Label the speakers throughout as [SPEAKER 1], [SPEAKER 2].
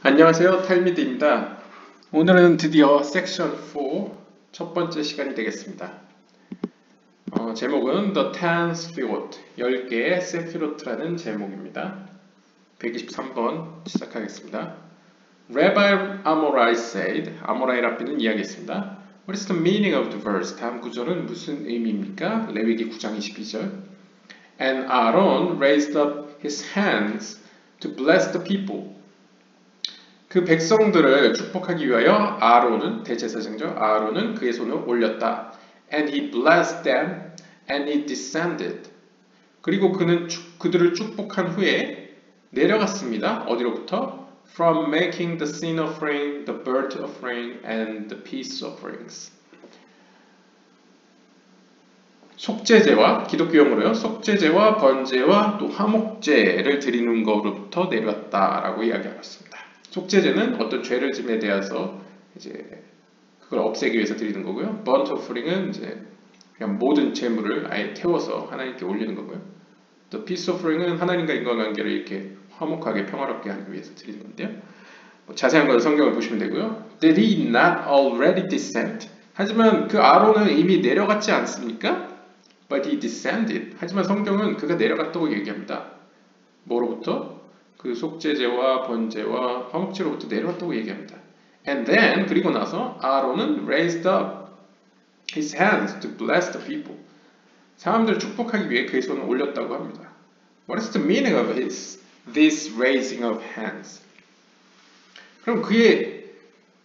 [SPEAKER 1] 안녕하세요, 탈미드입니다. 오늘은 드디어 섹션 4 첫 번째 시간이 되겠습니다. 제목은 The Ten Spherot, 10개의 세피로트라는 제목입니다. 123번 시작하겠습니다. Rabbi Amorai said, 아모라이 랍비는 이야기했습니다. What is the meaning of the verse? 다음 구절은 무슨 의미입니까? 레위기 9장 22절. And Aaron raised up his hands to bless the people. 그 백성들을 축복하기 위하여 아론은 대제사장이죠. 아론은 그의 손을 올렸다. And he blessed them and he descended. 그리고 그는 그들을 축복한 후에 내려갔습니다. 어디로부터? From making the sin offering, the burnt offering, and the peace offerings. 속죄제와 기독교 용어로요. 속죄제와 번제와 또 화목제를 드리는 것으로부터 내려왔다라고 이야기하고 있습니다. 속죄제는 어떤 죄를 짐에 대해서 이제 그걸 없애기 위해서 드리는 거고요. burnt offering은 이제 그냥 모든 재물을 아예 태워서 하나님께 올리는 거고요. 또 peace offering은 하나님과 인간관계를 이렇게 화목하게 평화롭게 하기 위해서 드리는 건데요. 자세한 건 성경을 보시면 되고요. Did he not already descend? 하지만 그 아론은 이미 내려갔지 않습니까? But he descended. 하지만 성경은 그가 내려갔다고 얘기합니다. 뭐로부터? 그 속죄제와 번제와 화목제로부터 내려왔다고 얘기합니다. And then 그리고 나서 아론은 raised up his hands to bless the people. 사람들을 축복하기 위해 그의 손을 올렸다고 합니다. What is the meaning of this raising of hands? 그럼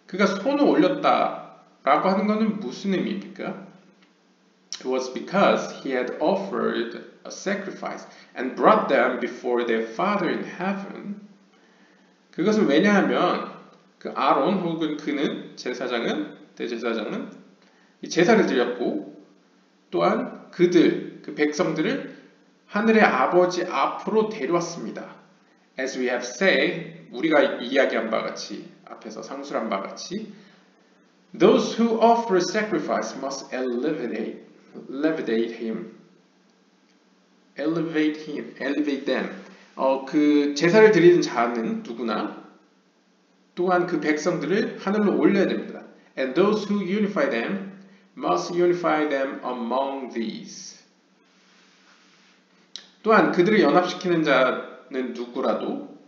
[SPEAKER 1] 그가 손을 올렸다라고 하는 것은 무슨 의미입니까? It was because he had offered a sacrifice and brought them before their Father in heaven. 그것은 왜냐하면 그 아론 혹은 그는 대제사장은 이 제사를 드렸고 또한 그 백성들을 하늘의 아버지 앞으로 데려왔습니다. As we have said, 우리가 이야기한 바 같이 앞에서 상술한 바 같이 Those who offer sacrifice must elevate them. 그 제사를 드리는 자는 누구나 또한 그 백성들을 하늘로 올려야 됩니다. And those who unify them must unify them among these. 또한 그들을 연합시키는 자는 누구라도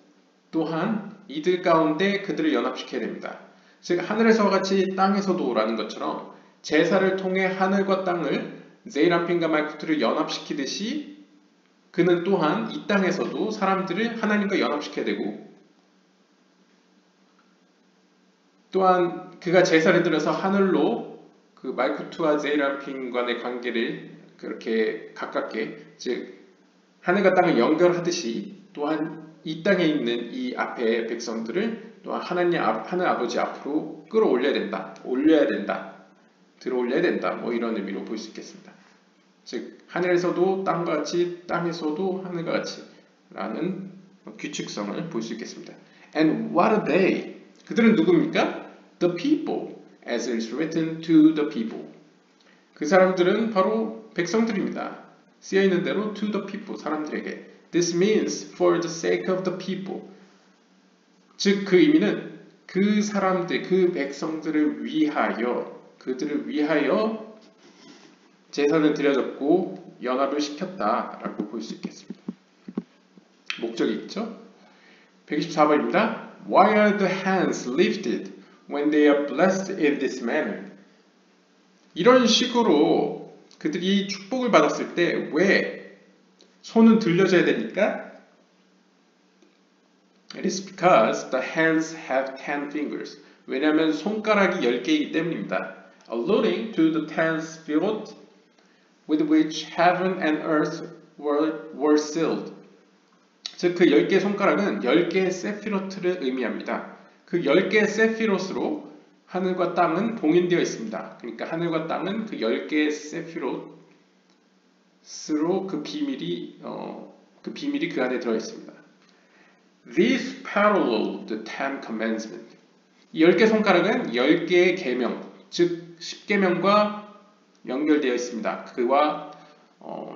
[SPEAKER 1] 또한 이들 가운데 그들을 연합시켜야 됩니다. 즉 하늘에서 같이 땅에서도라는 것처럼 제사를 통해 하늘과 땅을 제이람핀과 말쿠트를 연합시키듯이 그는 또한 이 땅에서도 사람들을 하나님과 연합시켜야 되고 또한 그가 제사를 드려서 하늘로 그 말쿠트와 제이람핀 간의 관계를 그렇게 가깝게 즉 하늘과 땅을 연결하듯이 또한 이 땅에 있는 이 앞에 백성들을 또한 하늘 아버지 앞으로 끌어올려야 된다. 들어올려야 된다. 뭐 이런 의미로 볼 수 있겠습니다. 즉 하늘에서도 땅과 같이 땅에서도 하늘과 같이 라는 규칙성을 볼 수 있겠습니다. And what are they? 그들은 누굽니까? The people, as is written to the people. 그 사람들은 바로 백성들입니다. 쓰여있는 대로 to the people, 사람들에게. This means for the sake of the people. 즉 그 의미는 그 사람들, 그 백성들을 위하여 그들을 위하여 제사를 드려졌고 연합을 시켰다라고 볼 수 있겠습니다. 목적이 있죠? 124번입니다. Why are the hands lifted when they are blessed in this manner? 이런 식으로 그들이 축복을 받았을 때 왜 손은 들려져야 됩니까? It is because the hands have 10 fingers. 왜냐하면 손가락이 10개이기 때문입니다. Alluding to the 10 spherot with which heaven and earth were sealed. 즉 그 10개의 손가락은 10개의 세피로트를 의미합니다. 그 10개의 세피롯으로 하늘과 땅은 봉인되어 있습니다. 그러니까 하늘과 땅은 그 10개의 세피롯으로 그 비밀이 그 안에 들어 있습니다. These parallel the Ten Commandments. 이 10개 손가락은 10개의 계명, 즉 10계명과 연결되어 있습니다. 그와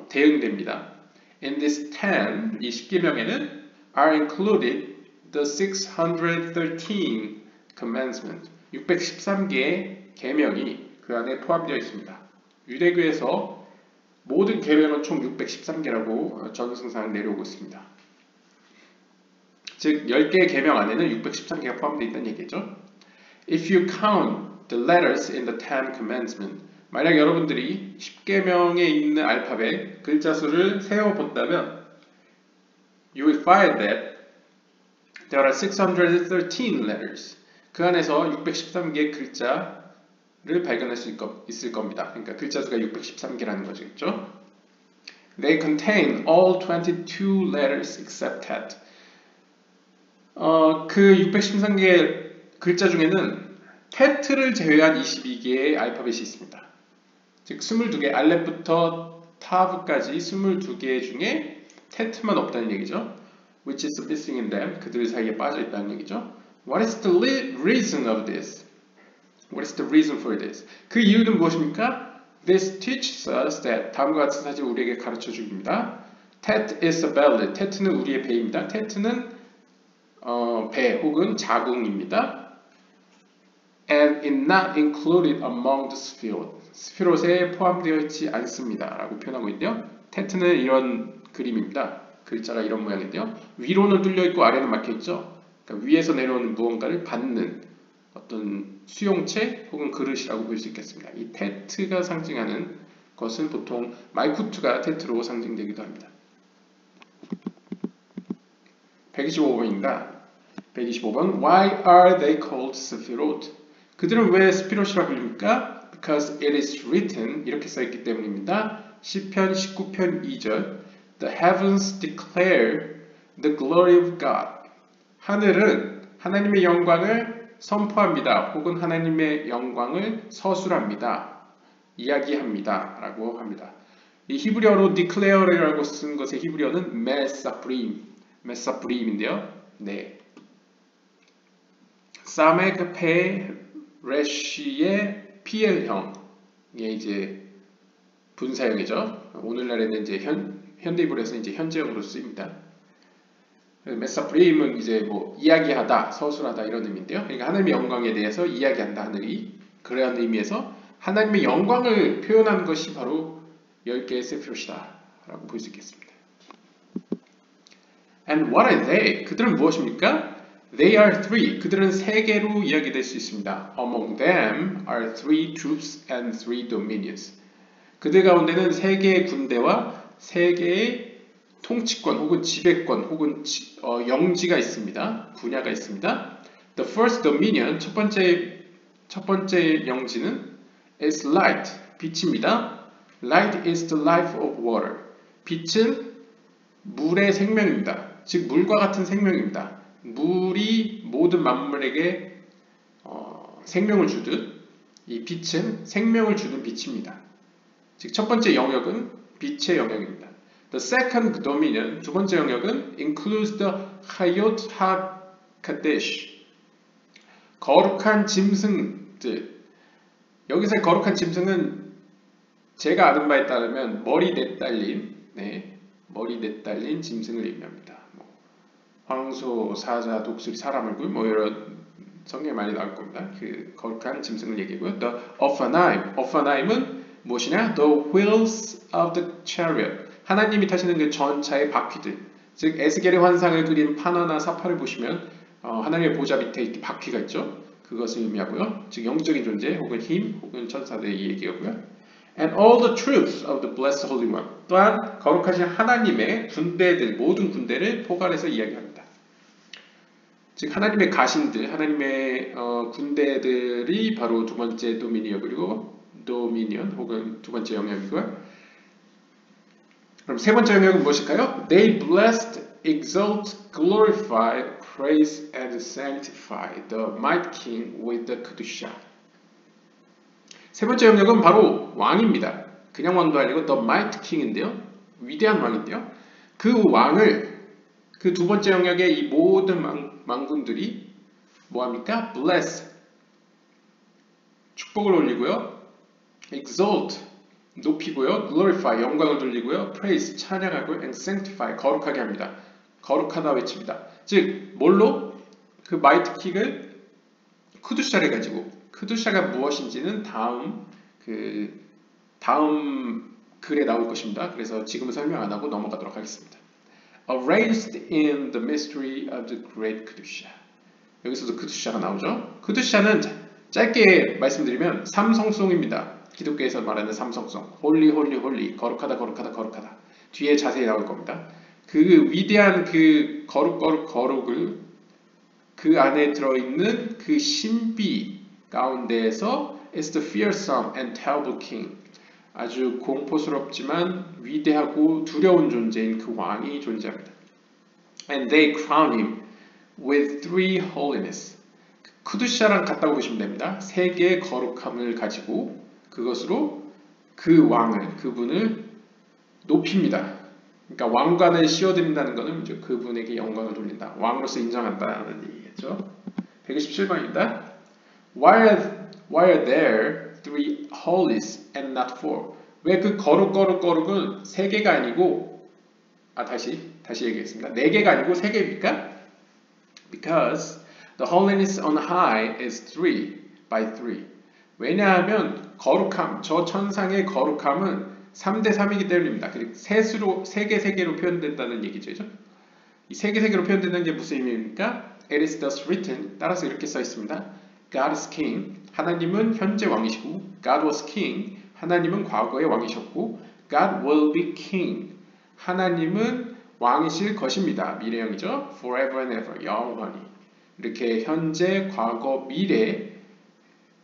[SPEAKER 1] 대응됩니다. In this 10, 이 10계명에는 are included the 613 commandment, 613개의 계명이 그 안에 포함되어 있습니다. 유대교에서 모든 계명은 총 613개라고 전승사는 내려오고 있습니다. 즉 10개의 계명 안에는 613개가 포함되어 있다는 얘기죠. If you count the letters in the Ten Commandments, 만약 여러분들이 10계명에 있는 알파벳 글자 수를 세어본다면 you will find that there are 613 letters. 그 안에서 613개의 글자를 발견할 수 있을 겁니다. 그러니까 글자 수가 613개라는 거죠. They contain all 22 letters except tet. 그 613개의 글자 중에는 tet를 제외한 22개의 알파벳이 있습니다. 즉 22개, 알렙부터 타브까지 22개 중에 tet만 없다는 얘기죠. Which is missing in them. 그들 사이에 빠져 있다는 얘기죠. What is the reason of this? What is the reason for this? 그 이유는 무엇입니까? This teaches us that 다음과 같은 사실을 우리에게 가르쳐 줍니다. Tet is a belly. tet는 우리의 배입니다. tet는 배 혹은 자궁입니다. And is not included among the spherot. 스피롯에 포함되어 있지 않습니다. 라고 표현하고 있는데요. tet는 이런 그림입니다. 글자가 이런 모양인데요. 위로는 뚫려 있고 아래는 막혀 있죠. 그러니까 위에서 내려오는 무언가를 받는 어떤 수용체 혹은 그릇이라고 볼 수 있겠습니다. 이 tet가 상징하는 것은 보통 말쿠트가 tet로 상징되기도 합니다. 125번입니다. 125번 Why are they called Sephirot? 그들은 왜 스피롯이라 불립니까? Because it is written 이렇게 써있기 때문입니다. 시편 19편 2절 The heavens declare the glory of God. 하늘은 하나님의 영광을 선포합니다. 혹은 하나님의 영광을 서술합니다. 이야기합니다. 라고 합니다. 이 히브리어로 declare라고 쓴 것의 히브리어는 메사브림인데요. 네. 사메크 페레시의 PL형 이게 이제 분사형이죠. 오늘날에는 이제 현대이브에서 이제 현재형으로 쓰입니다. 메사브림은 이제 뭐 이야기하다, 서술하다 이런 의미인데요. 그러니까 하나님의 영광에 대해서 이야기한다 하늘이 그러한 의미에서 하나님의 영광을 표현하는 것이 바로 10개의 세피롯이다 라고 볼 수 있겠습니다. And what are they? 그들은 무엇입니까? They are three. 그들은 세 개로 이야기될 수 있습니다. Among them are three troops and three dominions. 그들 가운데는 세 개의 군대와 세 개의 통치권 혹은 지배권 혹은 영지가 있습니다. 분야가 있습니다. The first dominion, 첫 번째 영지는 is light, 빛입니다. Light is the life of water. 빛은 물의 생명입니다. 즉 물과 같은 생명입니다. 물이 모든 만물에게 생명을 주듯 이 빛은 생명을 주는 빛입니다. 즉 첫 번째 영역은 빛의 영역입니다. The second dominion, 두 번째 영역은 includes the Hayot HaKadosh, 거룩한 짐승들. 여기서의 거룩한 짐승은 제가 아는 바에 따르면 머리 내달린 짐승을 의미합니다. 황소, 사자, 독수리, 사람얼굴 뭐 이런 성경에 많이 나올 겁니다. 그 거룩한 짐승을 얘기고요. The Ophanim, 무엇이냐? The wheels of the chariot. 하나님이 타시는 그 전차의 바퀴들. 즉 에스겔의 환상을 그린 파나나 사파를 보시면 하나님의 보좌 밑에 이렇게 바퀴가 있죠. 그것을 의미하고요. 즉 영적인 존재 혹은 힘 혹은 천사들의 얘기하고요. And all the troops of the blessed Holy One. 또한 거룩하신 하나님의 군대들, 모든 군대를 포괄해서 이야기합니다. 즉 하나님의 가신들, 하나님의 군대들이 바로 두 번째 도미니언 혹은 두 번째 영역이고요. 그럼 세 번째 영역은 무엇일까요? They blessed, exalt, glorify, praise and sanctify the mighty king with the kedusha. 세 번째 영역은 바로 왕입니다. 그냥 왕도 아니고 the mighty king인데요. 위대한 왕인데요. 그 왕을 그 두 번째 영역의 이 모든 망군들이 뭐합니까? bless, 축복을 올리고요. exalt, 높이고요. glorify, 영광을 돌리고요. praise, 찬양하고 and sanctify, 거룩하게 합니다. 거룩하다 외칩니다. 즉 뭘로? 그 마이트킥을 크두샤를 가지고 크두샤가 무엇인지는 다음 글에 나올 것입니다. 그래서 지금은 설명 안 하고 넘어가도록 하겠습니다. Arranged in the mystery of the great Kedusha. 여기서도 크두샤가 나오죠. 크두샤는 짧게 말씀드리면 삼성송입니다. 기독교에서 말하는 삼성송. 홀리 홀리 홀리 거룩하다 거룩하다 거룩하다. 뒤에 자세히 나올 겁니다. 그 위대한 그 거룩을 그 안에 들어있는 그 신비 가운데에서 is the fearsome and terrible king. 아주 공포스럽지만 위대하고 두려운 존재인 그 왕이 존재합니다. And they crown him with three holiness. 크두샤랑 같다고 보시면 됩니다. 세 개의 거룩함을 가지고 그것으로 그 왕을, 그분을 높입니다. 그러니까 왕관을 씌워드린다는 것은 이제 그분에게 영광을 돌린다. 왕으로서 인정한다는 얘기겠죠. 127번입니다. Why are there three holies and not four? 왜 그 거룩은 세 개가 아니고 다시 얘기하겠습니다. 네 개가 아니고 세 개입니까? Because the holiness on high is 3 by 3. 왜냐하면 거룩함, 저 천상의 거룩함은 3대 3이기 때문입니다. 그리고 세 개로 표현된다는 얘기죠. 이 세 개로 표현된다는 게 무슨 의미입니까? It is thus written. 따라서 이렇게 써 있습니다. God is king. 하나님은 현재 왕이시고 God was king. 하나님은 과거의 왕이셨고 God will be king. 하나님은 왕이실 것입니다. 미래형이죠. Forever and ever. 영원히. 이렇게 현재, 과거, 미래의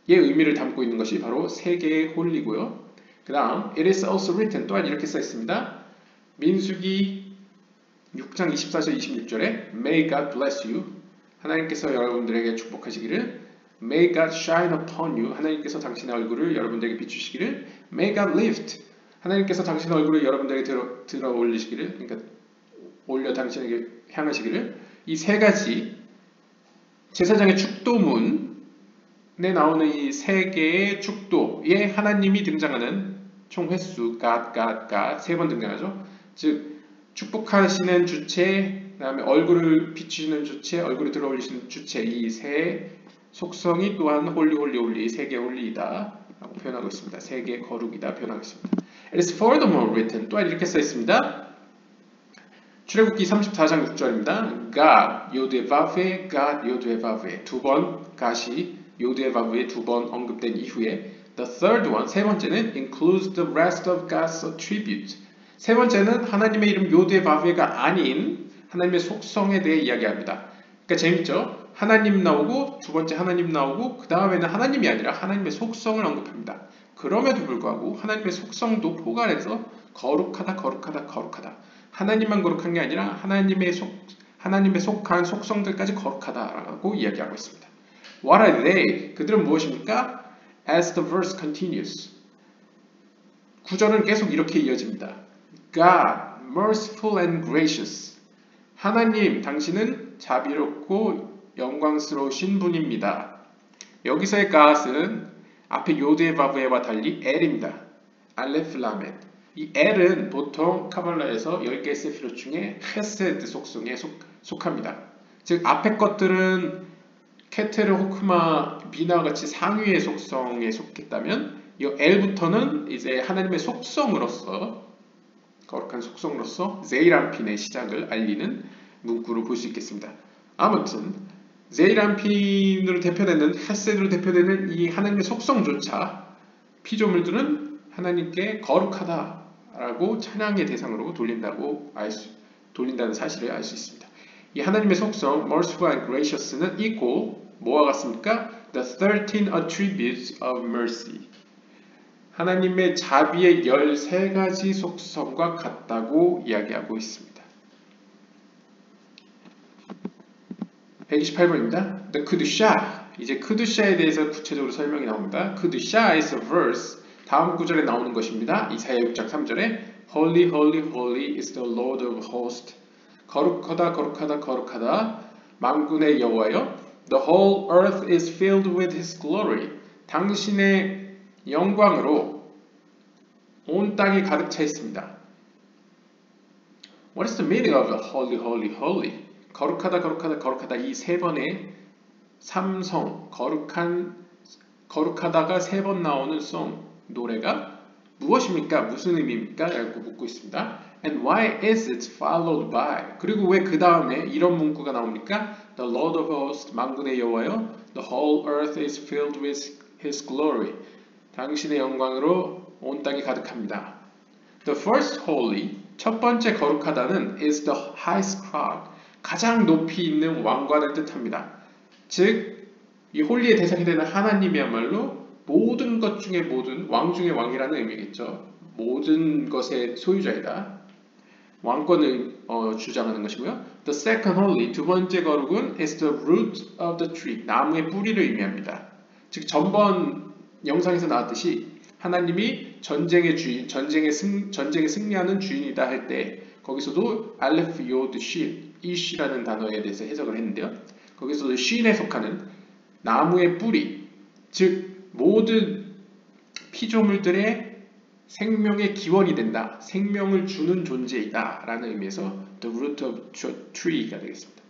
[SPEAKER 1] 의미를 담고 있는 것이 바로 세 개의 홀리고요. 그 다음 It is also written. 또한 이렇게 써 있습니다. 민수기 6장 24절 26절에 May God bless you. 하나님께서 여러분들에게 축복하시기를. May God shine upon you. 하나님께서 당신의 얼굴을 여러분들에게 비추시기를. May God lift. 하나님께서 당신의 얼굴을 여러분들에게 들어 올리시기를. 그러니까 올려 당신에게 향하시기를. 이 세 가지 제사장의 축도문에 나오는 이 세 개의 축도에 하나님이 등장하는 총 횟수 God 세 번 등장하죠. 즉 축복하시는 주체, 그 다음에 얼굴을 비추시는 주체, 얼굴을 들어 올리시는 주체, 이 세 속성이 또한 홀리 세 개 홀리이다 라고 표현하고 있습니다. 세 개 거룩이다 표현하고 있습니다. It is furthermore written. 또한 이렇게 써 있습니다. 출애굽기 34장 6절입니다. God 요드바브에 God 요드바브에 두 번 가시 요드바브에 두 번 언급된 이후에 the third one 세 번째는 includes the rest of God's attributes. 세 번째는 하나님의 이름 요드바브에가 아닌 하나님의 속성에 대해 이야기합니다. 그러니까 재밌죠? 하나님 나오고 두 번째 하나님 나오고 그 다음에는 하나님이 아니라 하나님의 속성을 언급합니다. 그럼에도 불구하고 하나님의 속성도 포괄해서 거룩하다. 하나님만 거룩한 게 아니라 하나님의 속한 속성들까지 거룩하다라고 이야기하고 있습니다. What are they? 그들은 무엇입니까? As the verse continues. 구절은 계속 이렇게 이어집니다. God, merciful and gracious. 하나님, 당신은 자비롭고 영광스러우신 분입니다. 여기서의 God은 앞에 요드의 바브에와 달리 엘입니다. 알레프 라멧. 이 엘은 보통 카발라에서 10개의 세피롯 중에 헤세드 속성에 속합니다. 즉 앞에 것들은 케테르, 호크마, 비나와 같이 상위의 속성에 속했다면 이 엘부터는 이제 하나님의 속성으로서 거룩한 속성으로서 제이람핀의 시작을 알리는 문구를 볼 수 있겠습니다. 아무튼 제이람핀으로 대표되는 헤세드로 대표되는 이 하나님의 속성조차 피조물들은 하나님께 거룩하다라고 찬양의 대상으로 돌린다는 사실을 알 수 있습니다. 이 하나님의 속성 merciful and gracious는 equal 뭐와 같습니까? The 13 attributes of mercy. 하나님의 자비의 13가지 속성과 같다고 이야기하고 있습니다. 128번입니다. The Kedusha. 이제 크두샤에 대해서 구체적으로 설명이 나옵니다. Kedusha is a verse. 다음 구절에 나오는 것입니다. 이사야 6장 3절에 Holy, holy, holy is the Lord of hosts. 거룩하다. 만군의 여호와여. The whole earth is filled with His glory. 당신의 영광으로 온 땅이 가득 차 있습니다. What is the meaning of the holy, holy, holy? 거룩하다 이 세 번의 삼성 거룩하다가 세 번 나오는 song 노래가 무엇입니까? 무슨 의미입니까? 라고 묻고 있습니다. And why is it followed by? 그리고 왜 그 다음에 이런 문구가 나옵니까? The Lord of hosts, 만군의 여호와여, the whole earth is filled with his glory. 당신의 영광으로 온 땅이 가득합니다. The first holy, 첫 번째 거룩하다는 is the highest crowd, 가장 높이 있는 왕관을 뜻합니다. 즉, 이 홀리의 대상이 되는 하나님이야말로 모든 것 중에 모든, 왕 중의 왕이라는 의미겠죠. 모든 것의 소유자이다. 왕권을 주장하는 것이고요. The second holy, 두 번째 거룩은 is the root of the tree, 나무의 뿌리를 의미합니다. 즉, 전번 영상에서 나왔듯이 하나님이 전쟁의 주인, 전쟁에 승리하는 주인이다 할 때 거기서도 알레프 요드 쉰, 이 쉬라는 단어에 대해서 해석을 했는데요. 거기서도 쉰에 속하는 나무의 뿌리, 즉 모든 피조물들의 생명의 기원이 된다, 생명을 주는 존재이다 라는 의미에서 the root of tree가 되겠습니다.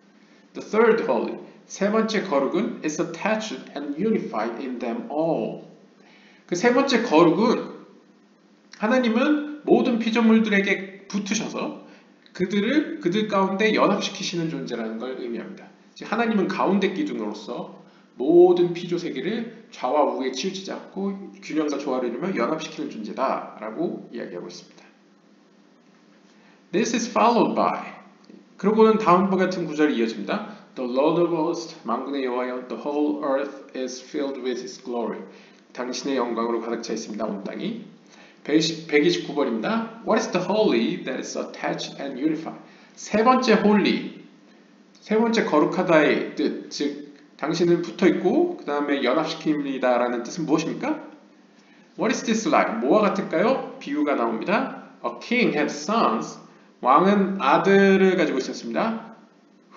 [SPEAKER 1] The third holy, 세 번째 거룩은 is attached and unified in them all. 그 세 번째 거룩은 하나님은 모든 피조물들에게 붙으셔서 그들 가운데 연합시키시는 존재라는 걸 의미합니다. 즉 하나님은 가운데 기둥으로서 모든 피조 세계를 좌와 우에 치우치지 않고 균형과 조화를 이루며 연합시키는 존재다 라고 이야기하고 있습니다. This is followed by, 그러고는 다음과 같은 구절이 이어집니다. The Lord of hosts, 만군의 여호와여, the whole earth is filled with his glory. 당신의 영광으로 가득 차 있습니다. 온 땅이. 129번입니다. What is the holy that is attached and unified? 세 번째 holy, 세 번째 거룩하다의 뜻, 즉 당신은 붙어있고 그 다음에 연합시킵니다 라는 뜻은 무엇입니까? What is this like? 뭐와 같을까요? 비유가 나옵니다. A king had sons. 왕은 아들을 가지고 있었습니다.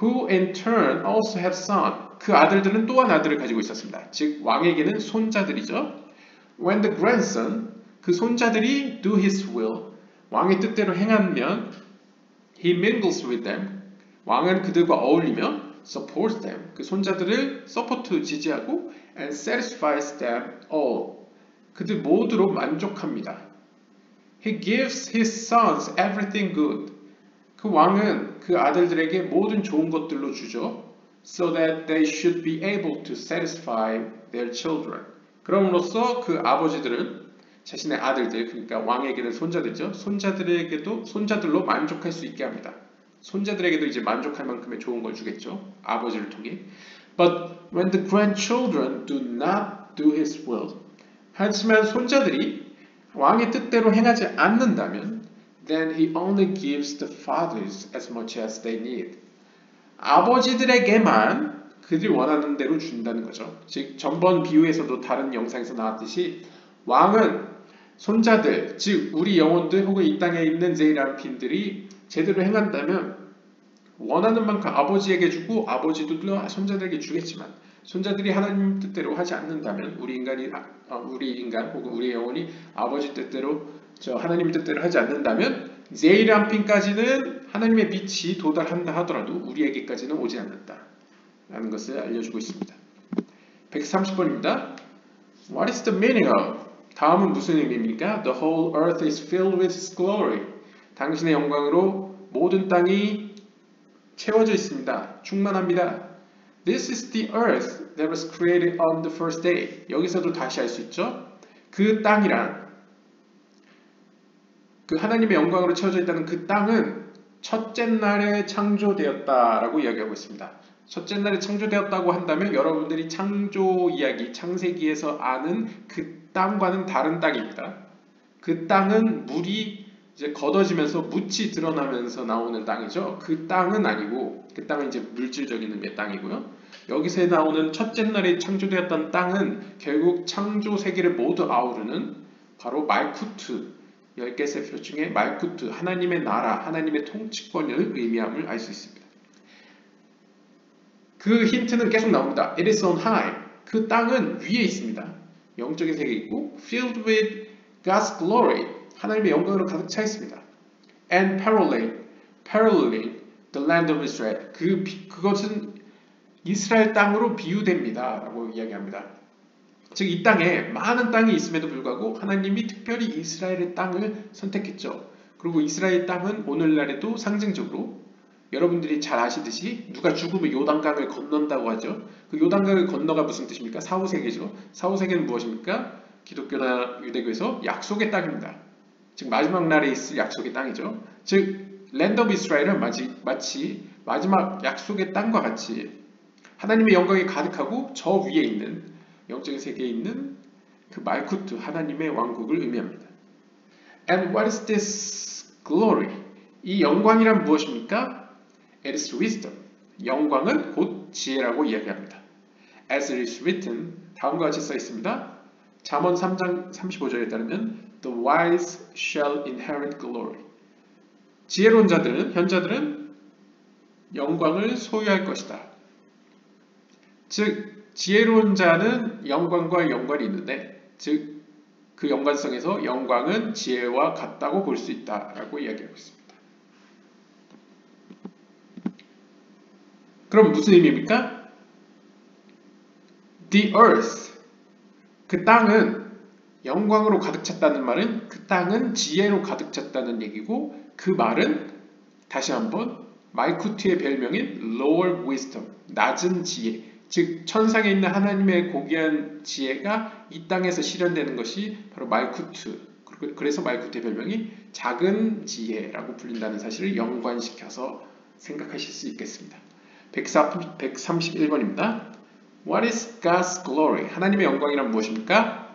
[SPEAKER 1] Who in turn also had sons. 그 아들들은 또한 아들을 가지고 있었습니다. 즉 왕에게는 손자들이죠. When the grandson, 그 손자들이 do his will, 왕의 뜻대로 행하면 he mingles with them. 왕은 그들과 어울리며 supports them, 그 손자들을 서포트 지지하고 and satisfies them all, 그들 모두로 만족합니다. He gives his sons everything good. 그 왕은 그 아들들에게 모든 좋은 것들로 주죠. So that they should be able to satisfy their children. 그럼으로써 그 아버지들은 자신의 아들들, 그러니까 왕에게는 손자들이죠. 손자들로 만족할 수 있게 합니다. 손자들에게도 이제 만족할 만큼의 좋은 걸 주겠죠. 아버지를 통해. But when the grandchildren do not do his will, 하지만 손자들이 왕의 뜻대로 행하지 않는다면 then he only gives the fathers as much as they need. 아버지들에게만 그들이 원하는 대로 준다는 거죠. 즉 전번 비유에서도 다른 영상에서 나왔듯이 왕은 손자들, 즉 우리 영혼들 혹은 이 땅에 있는 제이람핀들이 제대로 행한다면 원하는 만큼 아버지에게 주고 아버지도 손자들에게 주겠지만 손자들이 하나님 뜻대로 하지 않는다면 우리 인간 혹은 우리 영혼이 아버지 뜻대로 하나님 뜻대로 하지 않는다면 제이람핀까지는 하나님의 빛이 도달한다 하더라도 우리에게까지는 오지 않는다 라는 것을 알려주고 있습니다. 130번입니다. What is the meaning of? 다음은 무슨 의미입니까? The whole earth is filled with his glory. 당신의 영광으로 모든 땅이 채워져 있습니다. 충만합니다. This is the earth that was created on the first day. 여기서도 다시 알 수 있죠. 그 땅이란 그 하나님의 영광으로 채워져 있다는 그 땅은 첫째 날에 창조되었다라고 이야기하고 있습니다. 첫째 날에 창조되었다고 한다면 여러분들이 창조 이야기, 창세기에서 아는 그 땅과는 다른 땅입니다. 그 땅은 물이 이제 걷어지면서 묻이 드러나면서 나오는 땅이죠. 그 땅은 아니고 그 땅은 이제 물질적인 의미의 땅이고요. 여기서 나오는 첫째 날에 창조되었던 땅은 결국 창조 세계를 모두 아우르는 바로 말쿠트, 10개 세피롯 중에 말쿠트, 하나님의 나라, 하나님의 통치권을 의미함을 알 수 있습니다. 그 힌트는 계속 나옵니다. It is on high. 그 땅은 위에 있습니다. 영적인 세계에 있고 filled with God's glory. 하나님의 영광으로 가득 차 있습니다. And paralleling the land of Israel. 그것은 이스라엘 땅으로 비유됩니다. 라고 이야기합니다. 즉 이 땅에 많은 땅이 있음에도 불구하고 하나님이 특별히 이스라엘의 땅을 선택했죠. 그리고 이스라엘 땅은 오늘날에도 상징적으로 여러분들이 잘 아시듯이 누가 죽으면 요단강을 건넌다고 하죠. 그 요단강을 건너가 무슨 뜻입니까? 사후세계죠. 사후세계는 무엇입니까? 기독교나 유대교에서 약속의 땅입니다. 즉 마지막 날에 있을 약속의 땅이죠. 즉 랜드 오브 이스라엘은 마치 마지막 약속의 땅과 같이 하나님의 영광이 가득하고 저 위에 있는 영적인 세계에 있는 그 말쿠트 하나님의 왕국을 의미합니다. And what is this glory? 이 영광이란 무엇입니까? It is wisdom. 영광은 곧 지혜라고 이야기합니다. As it is written, 다음과 같이 써 있습니다. 잠언 3장 35절에 따르면 The wise shall inherit glory. 지혜로운 자들은, 현자들은 영광을 소유할 것이다. 즉 지혜로운 자는 영광과 연관이 있는데 즉 그 연관성에서 영광은 지혜와 같다고 볼 수 있다라고 이야기하고 있습니다. 그럼 무슨 의미입니까? The earth, 그 땅은 영광으로 가득 찼다는 말은 그 땅은 지혜로 가득 찼다는 얘기고 그 말은 다시 한번 말쿠트의 별명인 lower wisdom, 낮은 지혜, 즉 천상에 있는 하나님의 고귀한 지혜가 이 땅에서 실현되는 것이 바로 말쿠트, 그래서 말쿠트의 별명이 작은 지혜라고 불린다는 사실을 연관시켜서 생각하실 수 있겠습니다. 131번입니다. What is God's glory? 하나님의 영광이란 무엇입니까?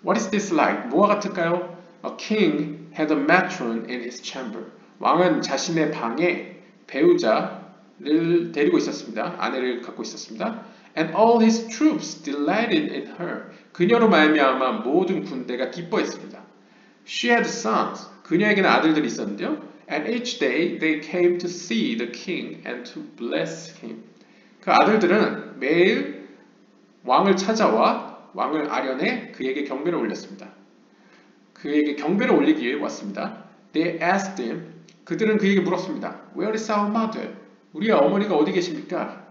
[SPEAKER 1] What is this like? 뭐와 같을까요? A king had a matron in his chamber. 왕은 자신의 방에 배우자를 데리고 있었습니다. 아내를 갖고 있었습니다. And all his troops delighted in her. 그녀로 말미암아 모든 군대가 기뻐했습니다. She had sons. 그녀에게는 아들들이 있었는데요. And each day they came to see the king and to bless him. 그 아들들은 매일 왕을 찾아와 왕을 아련해 그에게 경배를 올렸습니다. 그에게 경배를 올리기 위해 왔습니다. They asked him. 그들은 그에게 물었습니다. Where is our mother? 우리의 어머니가 어디 계십니까?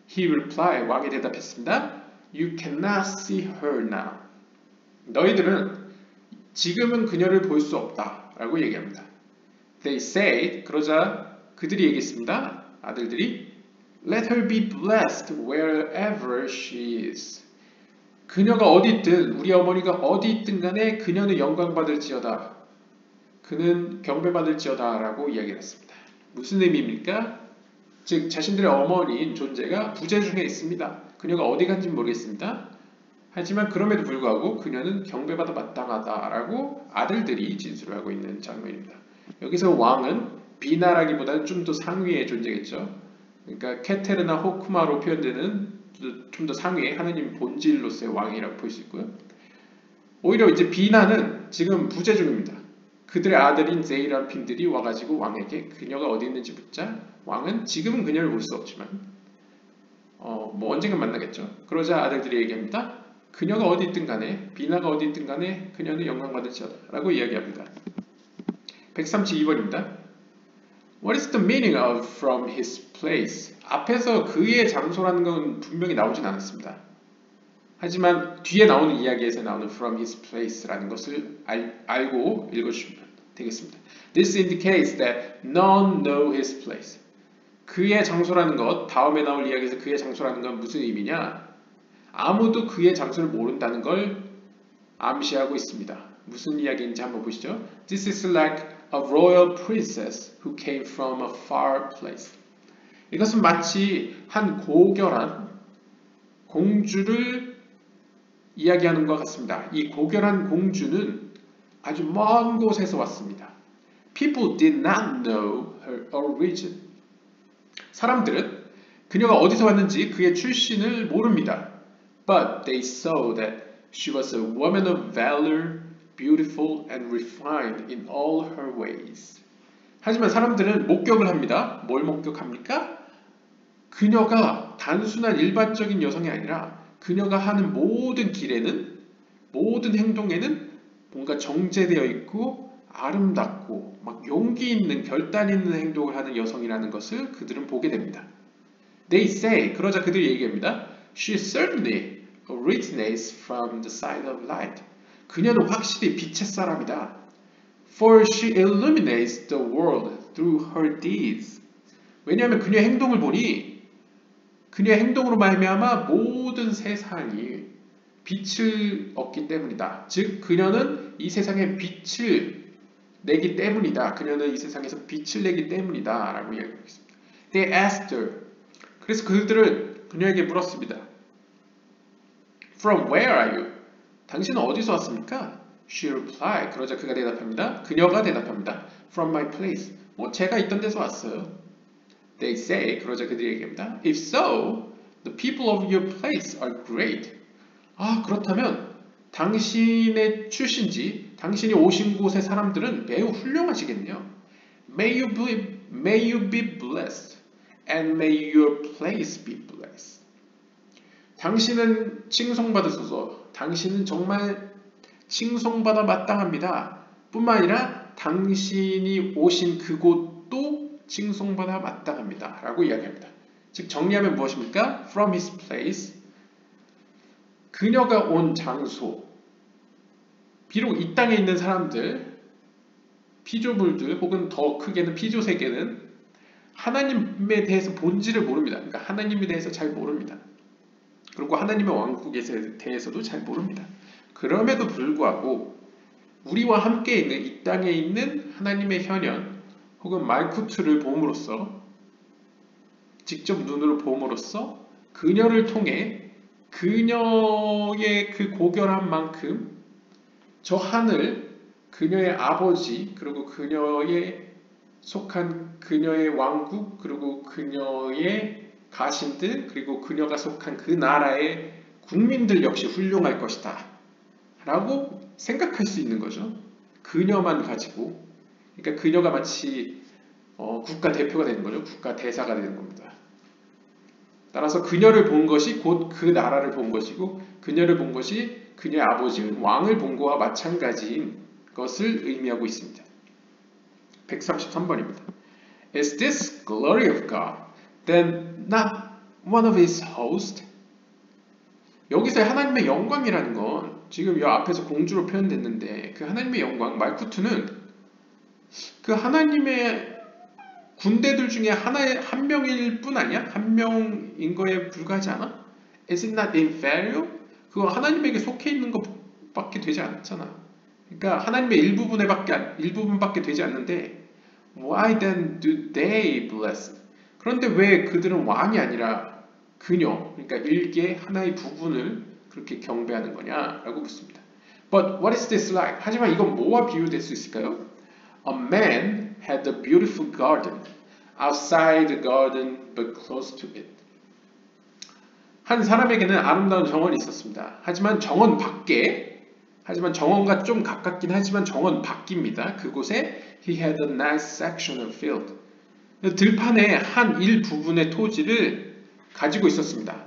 [SPEAKER 1] He replied. 왕이 대답했습니다. You cannot see her now. 너희들은 지금은 그녀를 볼 수 없다. 라고 얘기합니다. They said. 그러자 그들이 얘기했습니다. 아들들이 Let her be blessed wherever she is. 그녀가 어디 있든 우리 어머니가 어디 있든 간에 그녀는 영광받을지어다. 그는 경배받을지어다 라고 이야기했습니다. 무슨 의미입니까? 즉 자신들의 어머니인 존재가 부재 중에 있습니다. 그녀가 어디 간지는 모르겠습니다. 하지만 그럼에도 불구하고 그녀는 경배받아 마땅하다라고 아들들이 진술을 하고 있는 장면입니다. 여기서 왕은 비나라기보다는 좀 더 상위의 존재겠죠. 그러니까 케테르나 호쿠마로 표현되는 좀 더 상위의 하느님 본질로서의 왕이라고 볼 수 있고요. 오히려 이제 비나는 지금 부재 중입니다. 그들의 아들인 제이람핀들이 와가지고 왕에게 그녀가 어디 있는지 묻자 왕은 지금은 그녀를 볼 수 없지만 뭐 언젠가 만나겠죠. 그러자 아들들이 얘기합니다. 그녀가 어디 있든 간에 비나가 어디 있든 간에 그녀는 영광받을지어다 라고 이야기합니다. 132번입니다. What is the meaning of from his place? 앞에서 그의 장소라는 건 분명히 나오진 않았습니다. 하지만 뒤에 나오는 이야기에서 나오는 from his place라는 것을 알고 읽어주시면 되겠습니다. This indicates that none know his place. 그의 장소라는 것, 다음에 나올 이야기에서 그의 장소라는 건 무슨 의미냐? 아무도 그의 장소를 모른다는 걸 암시하고 있습니다. 무슨 이야기인지 한번 보시죠. This is like a royal princess who came from a far place. 이것은 마치 한 고결한 공주를 이야기하는 것 같습니다. 이 고결한 공주는 아주 먼 곳에서 왔습니다. People did not know her origin. 사람들은 그녀가 어디서 왔는지 그의 출신을 모릅니다. But they saw that she was a woman of valor, beautiful and refined in all her ways. 하지만 사람들은 목격을 합니다. 뭘 목격합니까? 그녀가 단순한 일반적인 여성이 아니라 그녀가 하는 모든 길에는, 모든 행동에는 뭔가 정제되어 있고 아름답고 막 용기 있는 결단 있는 행동을 하는 여성이라는 것을 그들은 보게 됩니다. They say, 그러자 그들이 얘기합니다. She certainly originates from the side of light. 그녀는 확실히 빛의 사람이다. For she illuminates the world through her deeds. 왜냐하면 그녀의 행동을 보니 그녀의 행동으로 말미암아 모든 세상이 빛을 얻기 때문이다. 즉 그녀는 이 세상에 빛을 내기 때문이다. 그녀는 이 세상에서 빛을 내기 때문이다. 라고 이야기하고 있습니다. They asked her. 그래서 그들은 그녀에게 물었습니다. From where are you? 당신은 어디서 왔습니까? She replied. 그러자 그가 대답합니다. 그녀가 대답합니다. From my place. 제가 있던 데서 왔어요. They say. 그러자 그들이 얘기합니다. If so, the people of your place are great. 그렇다면 당신의 출신지, 당신이 오신 곳의 사람들은 매우 훌륭하시겠네요. May you be blessed, and may your place be blessed. 당신은 칭송받으소서. 당신은 정말 칭송받아 마땅합니다. 뿐만 아니라 당신이 오신 그곳도 칭송받아 마땅합니다. 라고 이야기합니다. 즉 정리하면 무엇입니까? From his place. 그녀가 온 장소. 비록 이 땅에 있는 사람들, 피조물들 혹은 더 크게는 피조세계는 하나님에 대해서 본질을 모릅니다. 그러니까 하나님에 대해서 잘 모릅니다. 그리고 하나님의 왕국에 대해서도 잘 모릅니다. 그럼에도 불구하고 우리와 함께 있는 이 땅에 있는 하나님의 현현 혹은 말쿠트를 봄으로써 직접 눈으로 봄으로써 그녀를 통해 그녀의 그 고결한 만큼 저 하늘, 그녀의 아버지, 그리고 그녀의 속한 그녀의 왕국, 그리고 그녀의 가신들, 그리고 그녀가 속한 그 나라의 국민들 역시 훌륭할 것이다. 라고 생각할 수 있는 거죠. 그녀만 가지고. 그러니까 그녀가 마치 국가 대표가 되는 거죠. 국가 대사가 되는 겁니다. 따라서 그녀를 본 것이 곧 그 나라를 본 것이고 그녀를 본 것이 그녀의 아버지 왕을 본 것과 마찬가지인 것을 의미하고 있습니다. 133번입니다. Is this glory of God? Then not one of his host? 여기서 하나님의 영광이라는 건 지금 이 앞에서 공주로 표현됐는데 그 하나님의 영광, 말쿠트는 그 하나님의 군대들 중에 한 명일 뿐 아니야? 한 명인 거에 불과하지 않아? Is it not inferior? 그거 하나님에게 속해 있는 것밖에 되지 않잖아. 그러니까 하나님의 일부분밖에 되지 않는데 Why then do they bless? 그런데 왜 그들은 왕이 아니라 그녀, 그러니까 일개 하나의 부분을 그렇게 경배하는 거냐라고 묻습니다. But what is this like? 하지만 이건 뭐와 비유될 수 있을까요? A man had a beautiful garden outside the garden but close to it. 한 사람에게는 아름다운 정원이 있었습니다. 하지만 정원과 좀 가깝긴 하지만 정원 밖입니다. 그곳에 he had a nice section of field. 들판의 한 일부분의 토지를 가지고 있었습니다.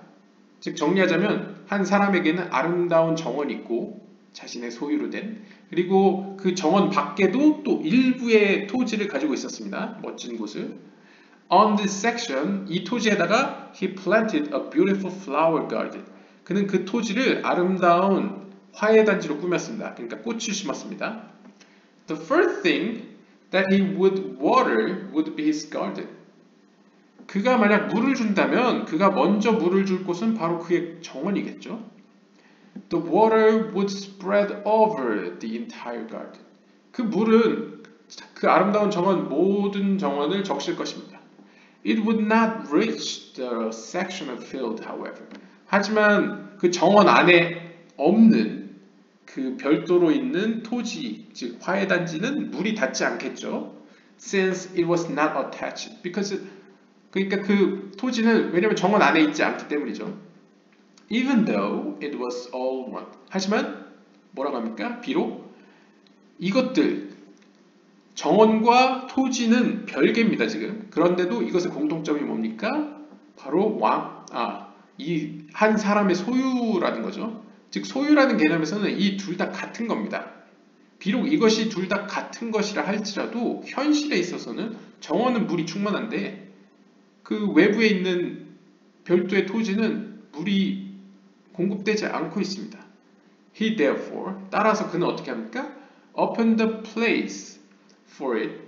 [SPEAKER 1] 즉 정리하자면 한 사람에게는 아름다운 정원이 있고 자신의 소유로 된 그리고 그 정원 밖에도 또 일부의 토지를 가지고 있었습니다. 멋진 곳을. On this section, 이 토지에다가 he planted a beautiful flower garden. 그는 그 토지를 아름다운 화훼단지로 꾸몄습니다. 그러니까 꽃을 심었습니다. The first thing that he would water would be his garden. 그가 만약 물을 준다면 그가 먼저 물을 줄 곳은 바로 그의 정원이겠죠. The water would spread over the entire garden. 그 물은 그 아름다운 정원 모든 정원을 적실 것입니다. It would not reach the section of field, however. 하지만 그 정원 안에 없는 그 별도로 있는 토지, 즉 화훼단지는 물이 닿지 않겠죠. Since it was not attached. 그러니까 그 토지는 왜냐면 정원 안에 있지 않기 때문이죠. Even though it was all one. 하지만 뭐라고 합니까? 비록 이것들 정원과 토지는 별개입니다, 지금. 그런데도 이것의 공통점이 뭡니까? 바로 이 한 사람의 소유라는 거죠. 즉, 소유라는 개념에서는 이 둘 다 같은 겁니다. 비록 이것이 둘 다 같은 것이라 할지라도 현실에 있어서는 정원은 물이 충만한데 그 외부에 있는 별도의 토지는 물이 공급되지 않고 있습니다. He therefore, 따라서 그는 어떻게 합니까? Opened the place for it,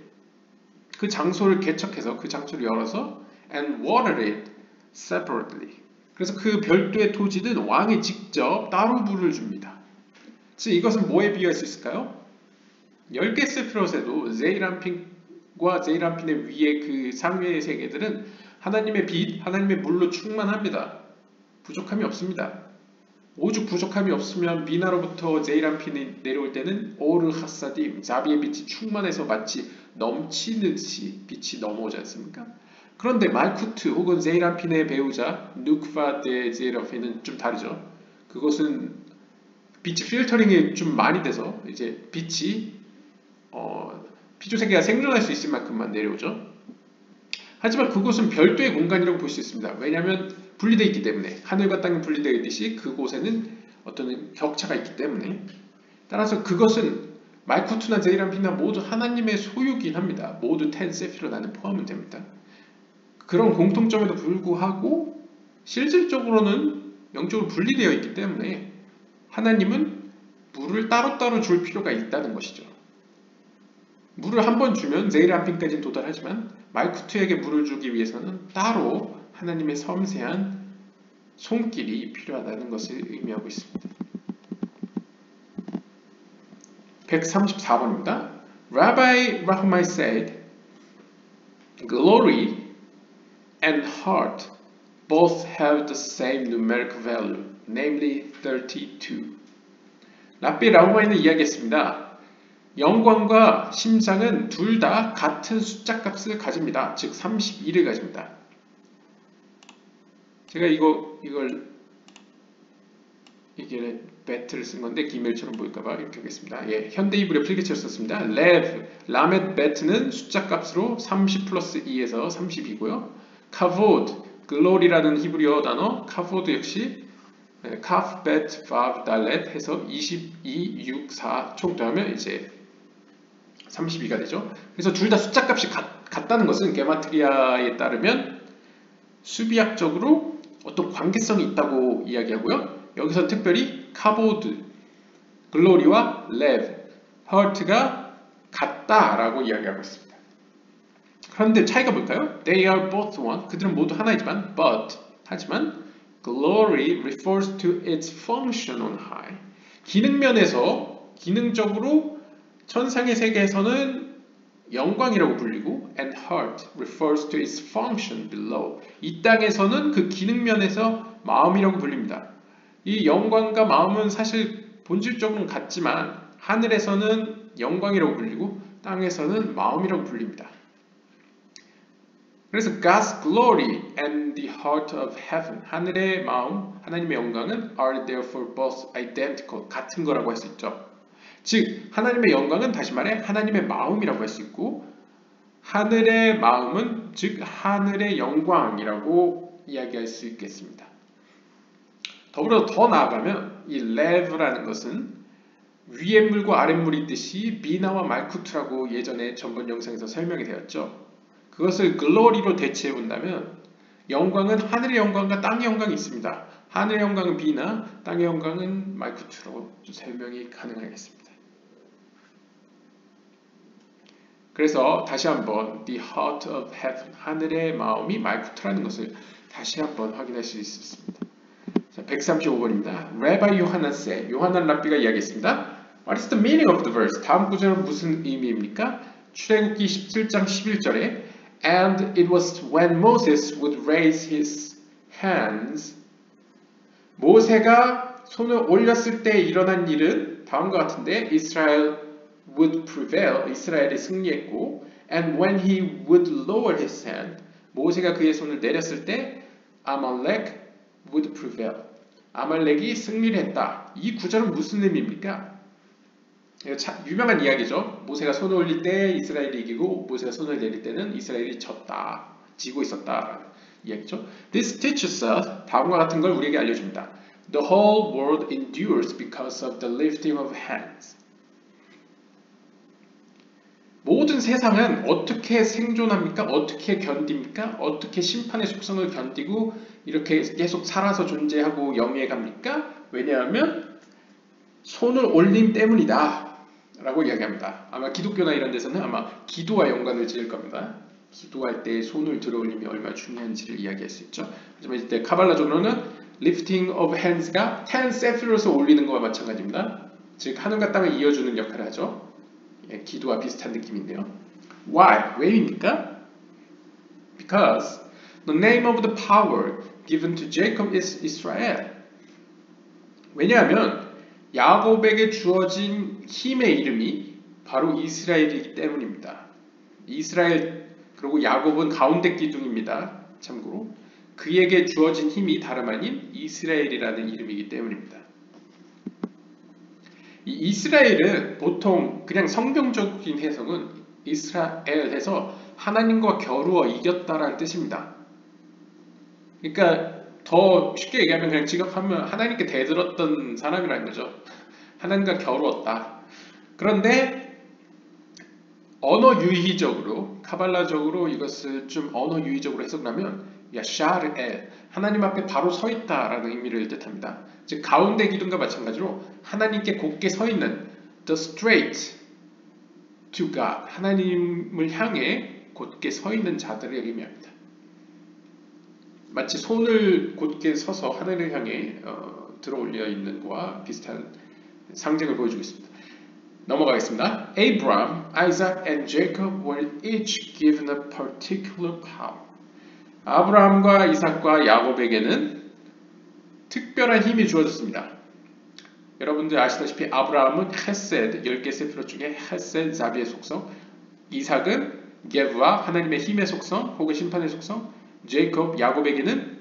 [SPEAKER 1] 그 장소를 개척해서 그 장소를 열어서 and watered it separately. 그래서 그 별도의 토지는 왕이 직접 따로 물을 줍니다. 즉 이것은 뭐에 비유할 수 있을까요? 10개 세피롯에도 제이란핀과 제이란핀의 위에 그 상위의 세계들은 하나님의 빛, 하나님의 물로 충만합니다. 부족함이 없습니다. 오죽 부족함이 없으면 미나로부터 제이란핀이 내려올 때는 오르 하사딤, 자비의 빛이 충만해서 마치 넘치듯이 빛이 넘어오지 않습니까? 그런데 말쿠트 혹은 제이란핀의 배우자 누크파 데 제이란핀은 좀 다르죠. 그것은 빛이 필터링이 좀 많이 돼서 이제 빛이 피조세계가 생존할 수 있을 만큼만 내려오죠. 하지만 그곳은 별도의 공간이라고 볼 수 있습니다. 왜냐하면 분리되어 있기 때문에 하늘과 땅이 분리되어 있듯이 그곳에는 어떤 격차가 있기 때문에 따라서 그것은 말쿠투나 제이란핀이나 모두 하나님의 소유긴 합니다. 모두 10 세피롯 안에 포함은 됩니다. 그런 공통점에도 불구하고 실질적으로는 영적으로 분리되어 있기 때문에 하나님은 물을 따로따로 줄 필요가 있다는 것이죠. 물을 한 번 주면 제이란핀까지는 도달하지만 말쿠투에게 물을 주기 위해서는 따로 하나님의 섬세한 손길이 필요하다는 것을 의미하고 있습니다. 134번입니다. Rabbi Rahmai said, Glory and heart both have the same numeric value, namely 32. 랍비 라우마이는 이야기했습니다. 영광과 심상은 둘 다 같은 숫자 값을 가집니다. 즉 32를 가집니다. 제가 이걸 이게 배트를 쓴 건데 기밀처럼 보일까봐 이렇게 하겠습니다. 예, 현대 이브리어 필기체를 썼습니다. 라멧 배트는 숫자 값으로 30 플러스 2에서 30이고요. 카보드, 글로리라는 히브리어 단어 카보드 역시 카프, 베트, 바브, 달렛 해서 22, 6, 4 총 더하면 이제 32가 되죠. 그래서 둘 다 숫자 값이 같다는 것은 게마트리아에 따르면 수비학적으로 어떤 관계성이 있다고 이야기하고요. 여기서 특별히 카보드, 글로리와 레브, 허트가 같다라고 이야기하고 있습니다. 그런데 차이가 뭘까요? They are both one. 그들은 모두 하나이지만 하지만 glory refers to its function on high. 기능면에서 기능적으로 천상의 세계에서는 영광이라고 불리고 and heart refers to its function below. 이 땅에서는 그 기능면에서 마음이라고 불립니다. 이 영광과 마음은 사실 본질적으로는 같지만 하늘에서는 영광이라고 불리고 땅에서는 마음이라고 불립니다. 그래서 God's glory and the heart of heaven, 하늘의 마음, 하나님의 영광은 are therefore both identical, 같은 거라고 할 수 있죠. 즉 하나님의 영광은 다시 말해 하나님의 마음이라고 할 수 있고 하늘의 마음은 즉 하늘의 영광이라고 이야기할 수 있겠습니다. 더불어 더 나아가면 이 레브라는 것은 위에 물과 아래 물이 있듯이 비나와 말쿠트라고 예전에 전번 영상에서 설명이 되었죠. 그것을 글로리로 대체해 본다면 영광은 하늘의 영광과 땅의 영광이 있습니다. 하늘의 영광은 비나, 땅의 영광은 말쿠트로 설명이 가능하겠습니다. 그래서 다시 한번 The heart of heaven, 하늘의 마음이 말쿠트라는 것을 다시 한번 확인할 수 있었습니다. 자, 135번입니다. Rabbi Yohanan said, 요하난 랍비가 이야기했습니다. What is the meaning of the verse? 다음 구절은 무슨 의미입니까? 출애굽기 17장 11절에 And it was when Moses would raise his hands, 모세가 손을 올렸을 때 일어난 일은 다음과 같은데 Israel would prevail, 이스라엘이 승리했고 and when he would lower his hand, 모세가 그의 손을 내렸을 때 Amalek would prevail, 아말렉이 승리를 했다. 이 구절은 무슨 의미입니까? 유명한 이야기죠. 모세가 손을 올릴 때 이스라엘이 이기고 모세가 손을 내릴 때는 이스라엘이 졌다, 지고 있었다라는 이야기죠. This teaches us, 다음과 같은 걸 우리에게 알려줍니다. The whole world endures because of the lifting of hands. 모든 세상은 어떻게 생존합니까? 어떻게 견딥니까? 어떻게 심판의 속성을 견디고 이렇게 계속 살아서 존재하고 영위해갑니까? 왜냐하면 손을 올림 때문이다 라고 이야기합니다. 아마 기독교나 이런 데서는 아마 기도와 연관을 지을 겁니다. 기도할 때 손을 들어 올림이 얼마나 중요한지를 이야기할 수 있죠. 하지만 이때 카발라적으로는 lifting of hands가 10 세피롯을 올리는 것과 마찬가지입니다. 즉 하늘과 땅을 이어주는 역할을 하죠. 예, 기도와 비슷한 느낌인데요. Why? 왜입니까? Because the name of the power given to Jacob is Israel. 왜냐하면 야곱에게 주어진 힘의 이름이 바로 이스라엘이기 때문입니다. 이스라엘, 그리고 야곱은 가운데 기둥입니다. 참고로 그에게 주어진 힘이 다름 아닌 이스라엘이라는 이름이기 때문입니다. 이 이스라엘은 보통 그냥 성경적인 해석은 이스라엘에서 하나님과 겨루어 이겼다라는 뜻입니다. 그러니까 더 쉽게 얘기하면 그냥 직역하면 하나님께 대들었던 사람이라는 거죠. 하나님과 겨루었다. 그런데 언어 유희적으로, 카발라적으로 이것을 좀 언어 유희적으로 해석하면 야샤르엘, 하나님 앞에 바로 서 있다라는 의미를 뜻합니다. 즉 가운데 기둥과 마찬가지로 하나님께 곧게 서 있는 the straight to God, 하나님을 향해 곧게 서 있는 자들을 의미합니다. 마치 손을 곧게 서서 하늘을 향해 들어 올려 있는 것과 비슷한 상징을 보여주고 있습니다. 넘어가겠습니다. Abraham, Isaac, and Jacob were each given a particular power. 아브라함과 이삭과 야곱에게는 특별한 힘이 주어졌습니다. 여러분들 아시다시피 아브라함은 헤세드, 10개 세피롯 중에 헤세드, 자비의 속성, 이삭은 게브와 하나님의 힘의 속성 혹은 심판의 속성, 제이콥, 야곱에게는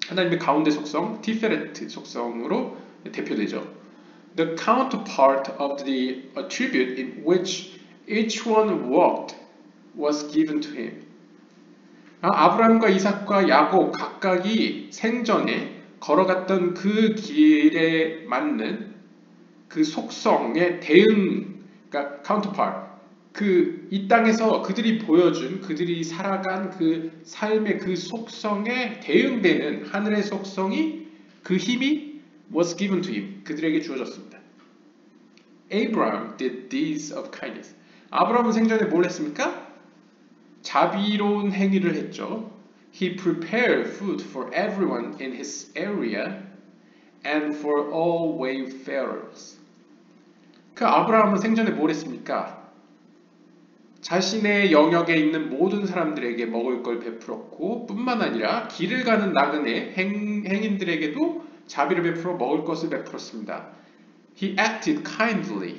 [SPEAKER 1] 하나님의 가운데 속성, 티페레트 속성으로 대표되죠. The counterpart of the attribute in which each one walked was given to him. 아브라함과 이삭과 야곱 각각이 생전에 걸어갔던 그 길에 맞는 그 속성의 대응, 그러니까 counterpart, 이 땅에서 그들이 보여준, 그들이 살아간 그 삶의 그 속성에 대응되는 하늘의 속성이, 그 힘이 was given to him, 그들에게 주어졌습니다. Abraham did deeds of kindness. 아브라함은 생전에 뭘 했습니까? 자비로운 행위를 했죠. He prepared food for everyone in his area and for all wayfarers. 그 아브라함은 생전에 뭘 했습니까? 자신의 영역에 있는 모든 사람들에게 먹을 걸 베풀었고 뿐만 아니라 길을 가는 나그네 행인들에게도 자비를 베풀어 먹을 것을 베풀었습니다. He acted kindly.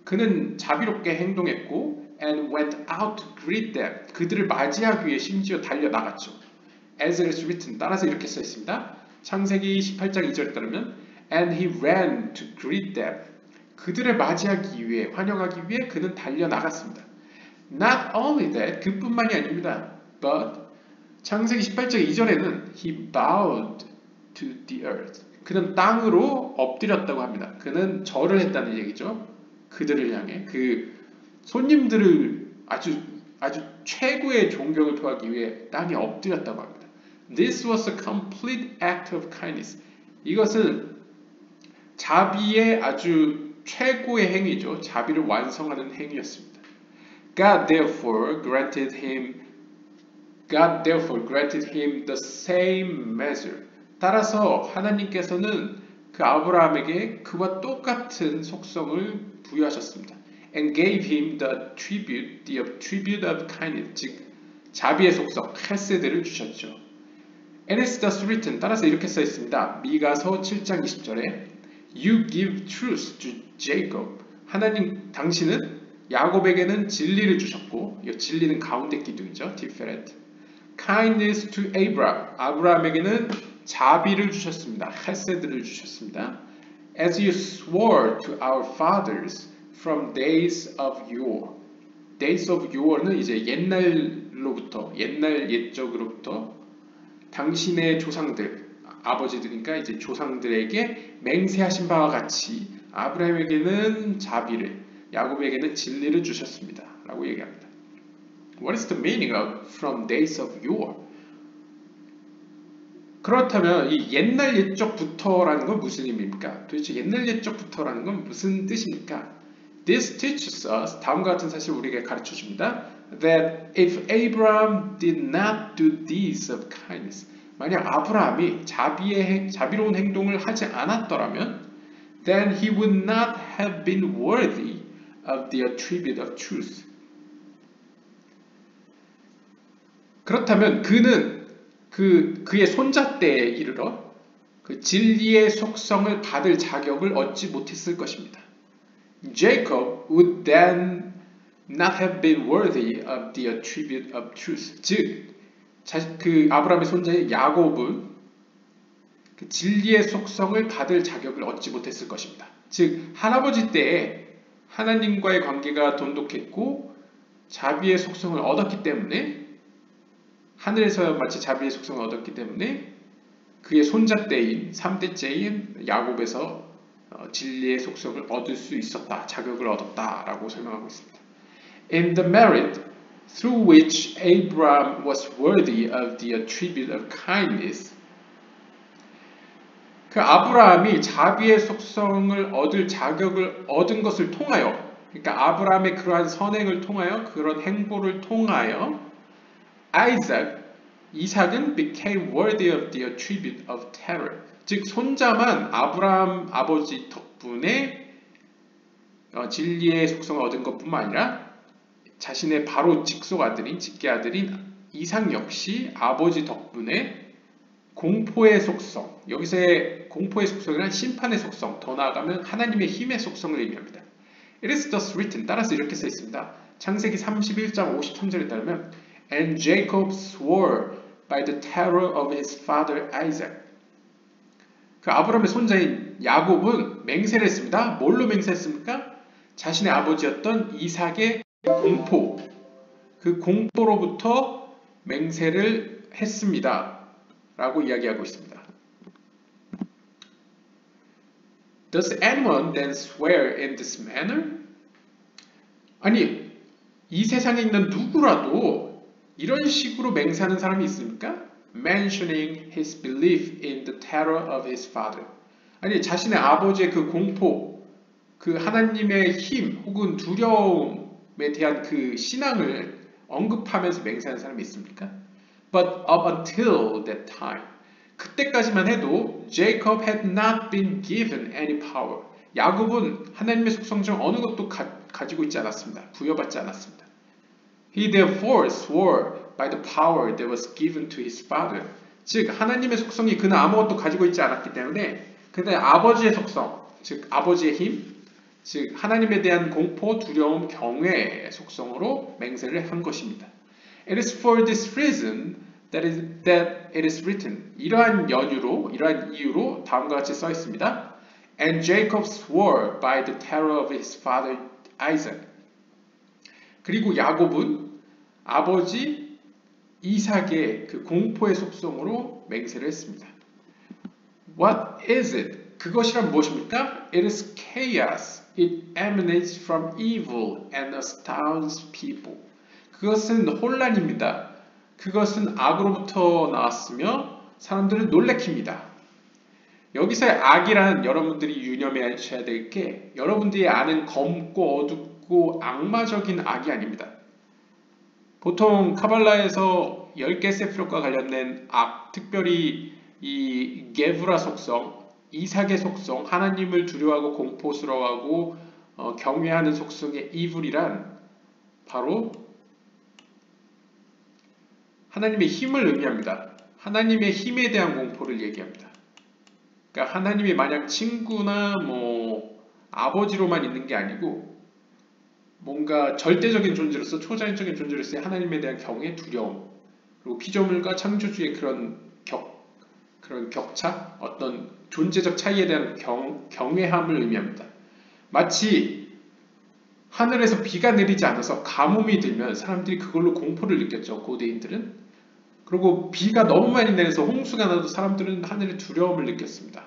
[SPEAKER 1] 그는 자비롭게 행동했고 and went out to greet them. 그들을 맞이하기 위해 심지어 달려나갔죠. As it is written, 따라서 이렇게 써 있습니다. 창세기 18장 2절에 따르면 and he ran to greet them. 그들을 맞이하기 위해, 환영하기 위해 그는 달려나갔습니다. Not only that, 그뿐만이 아닙니다. But 창세기 18장 2절에는 he bowed to the earth. 그는 땅으로 엎드렸다고 합니다. 그는 절을 했다는 얘기죠. 그들을 향해 그 손님들을 아주 최고의 존경을 표하기 위해 땅에 엎드렸다고 합니다. This was a complete act of kindness. 이것은 자비의 아주 최고의 행위죠. 자비를 완성하는 행위였습니다. God therefore granted him the same measure. 따라서 하나님께서는 그 아브라함에게 그와 똑같은 속성을 부여하셨습니다. And gave him the attribute of kindness, 즉 자비의 속성, 헤세드를 주셨죠. And it's thus written, 따라서 이렇게 써 있습니다. 미가서 7장 20절에 You give truth to Jacob. 하나님, 당신은 야곱에게는 진리를 주셨고, 이 진리는 가운데 기둥이죠. 티페렛. Kindness to Abraham. 아브라함에게는 자비를 주셨습니다. 헤세드를 주셨습니다. As you swore to our fathers from days of yore. Days of yore는 이제 옛날로부터, 옛날 옛적으로부터 당신의 조상들, 아버지들이니까 이제 조상들에게 맹세하신 바와 같이 아브라함에게는 자비를, 야곱에게는 진리를 주셨습니다. 라고 얘기합니다. What is the meaning of from days of yore? 그렇다면 이 옛날 옛적부터라는 건 무슨 의미입니까? 도대체 옛날 옛적부터라는 건 무슨 뜻입니까? This teaches us, 다음과 같은 사실 우리에게 가르쳐 줍니다. That if Abraham did not do deeds of kindness, 만약 아브라함이 자비로운 행동을 하지 않았더라면 then he would not have been worthy of the attribute of truth. 그렇다면 그는 그의 손자 때에 이르러 그 진리의 속성을 받을 자격을 얻지 못했을 것입니다. Jacob would then not have been worthy of the attribute of truth. 즉, 그 아브라함의 손자의 야곱은 그 진리의 속성을 받을 자격을 얻지 못했을 것입니다. 즉, 할아버지 때에 하나님과의 관계가 돈독했고 자비의 속성을 얻었기 때문에 하늘에서 마치 자비의 속성을 얻었기 때문에 그의 손자 때인 3대째인 야곱에서 진리의 속성을 얻을 수 있었다, 자격을 얻었다라고 설명하고 있습니다. In the merit through which Abraham was worthy of the attribute of kindness, 그 아브라함이 자비의 속성을 얻을 자격을 얻은 것을 통하여, 그러니까 아브라함의 그러한 선행을 통하여, 그런 행보를 통하여 이삭은 became worthy of the attribute of terror. 즉 손자만 아브라함 아버지 덕분에 진리의 속성을 얻은 것뿐만 아니라 자신의 바로 직계 아들인 이삭 역시 아버지 덕분에 공포의 속성, 여기서의 공포의 속성이란 심판의 속성, 더 나아가면 하나님의 힘의 속성을 의미합니다. It is thus written, 따라서 이렇게 써 있습니다. 창세기 31장 53절에 따르면 And Jacob swore by the terror of his father Isaac. 그 아브라함의 손자인 야곱은 맹세를 했습니다. 뭘로 맹세했습니까? 자신의 아버지였던 이삭의 공포, 그 공포로부터 맹세를 했습니다. 라고 이야기하고 있습니다. Does anyone then swear in this manner? 아니, 이 세상에 있는 누구라도 이런 식으로 맹세하는 사람이 있습니까? Mentioning his belief in the terror of his father. 아니, 자신의 아버지의 그 공포, 그 하나님의 힘 혹은 두려움에 대한 그 신앙을 언급하면서 맹세하는 사람이 있습니까? But up until that time, 그때까지만 해도 Jacob had not been given any power. 야곱은 하나님의 속성 중 어느 것도 가지고 있지 않았습니다. 부여받지 않았습니다. He therefore swore by the power that was given to his father. 즉 하나님의 속성이 그는 아무것도 가지고 있지 않았기 때문에 그는 아버지의 속성, 즉 아버지의 힘, 즉 하나님에 대한 공포, 두려움, 경외의 속성으로 맹세를 한 것입니다. It is for this reason that it is written. 이러한 이유로 다음과 같이 써 있습니다. And Jacob swore by the terror of his father Isaac. 그리고 야곱은 아버지 이삭의 그 공포의 속성으로 맹세를 했습니다. What is it? 그것이란 무엇입니까? It is chaos. It emanates from evil and astounds people. 그것은 혼란입니다. 그것은 악으로부터 나왔으며 사람들을 놀래킵니다. 여기서의 악이란 여러분들이 유념하셔야 될 게 여러분들이 아는 검고 어둡고 악마적인 악이 아닙니다. 보통 카발라에서 10개 세피롯과 관련된 악, 특별히 이 게브라 속성, 이삭의 속성, 하나님을 두려워하고 공포스러워하고 경외하는 속성의 이불이란 바로 하나님의 힘을 의미합니다. 하나님의 힘에 대한 공포를 얘기합니다. 그러니까 하나님이 마냥 친구나 아버지로만 있는 게 아니고 뭔가 절대적인 존재로서 초자연적인 존재로서의 하나님에 대한 경외, 두려움, 그리고 피조물과 창조주의 그런 격차, 어떤 존재적 차이에 대한 경외함을 의미합니다. 마치 하늘에서 비가 내리지 않아서 가뭄이 들면 사람들이 그걸로 공포를 느꼈죠. 고대인들은. 그리고 비가 너무 많이 내려서 홍수가 나도 사람들은 하늘의 두려움을 느꼈습니다.